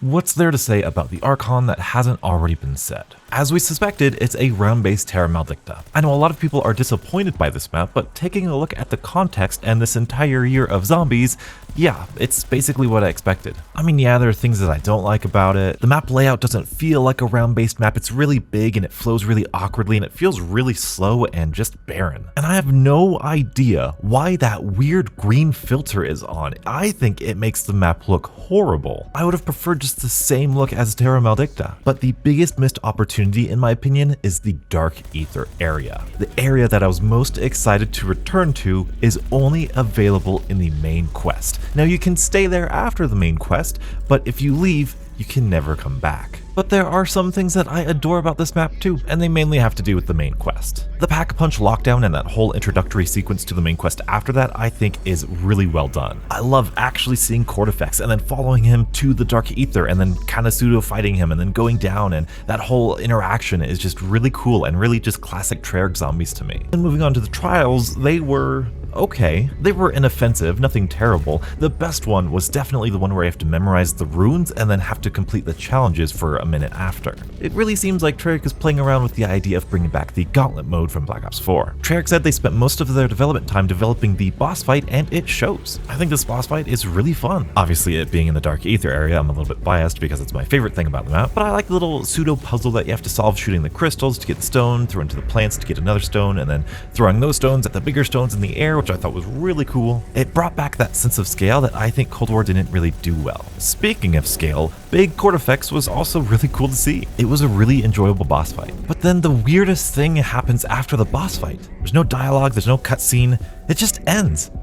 What's there to say about the Archon that hasn't already been said? As we suspected, it's a round-based Terra Maldicta. I know a lot of people are disappointed by this map, but taking a look at the context and this entire year of zombies, yeah, it's basically what I expected. I mean, yeah, there are things that I don't like about it. The map layout doesn't feel like a round-based map. It's really big and it flows really awkwardly and it feels really slow and just barren. And I have no idea why that weird green filter is on. I think it makes the map look horrible. I would have preferred just the same look as Terra Maldicta, but the biggest missed opportunity in my opinion is the Dark Aether area. The area that I was most excited to return to is only available in the main quest. Now you can stay there after the main quest, but if you leave, you can never come back. But there are some things that I adore about this map too, and they mainly have to do with the main quest. The Pack-a-Punch lockdown and that whole introductory sequence to the main quest after that I think is really well done. I love actually seeing Cordyceps and then following him to the Dark Aether and then kind of pseudo-fighting him and then going down, and that whole interaction is just really cool and really just classic Treyarch zombies to me. And moving on to the trials, they were okay. They were inoffensive, nothing terrible. The best one was definitely the one where you have to memorize the runes and then have to complete the challenges for a minute after. It really seems like Treyarch is playing around with the idea of bringing back the Gauntlet mode from Black Ops 4. Treyarch said they spent most of their development time developing the boss fight, and it shows. I think this boss fight is really fun. Obviously, it being in the Dark Aether area, I'm a little bit biased because it's my favorite thing about the map, but I like the little pseudo puzzle that you have to solve, shooting the crystals to get the stone, throw into the plants to get another stone, and then throwing those stones at the bigger stones in the air, which I thought was really cool. It brought back that sense of scale that I think Cold War didn't really do well. Speaking of scale, Big Cordyceps was also really cool to see. It was a really enjoyable boss fight. But then the weirdest thing happens after the boss fight. There's no dialogue, there's no cutscene, it just ends.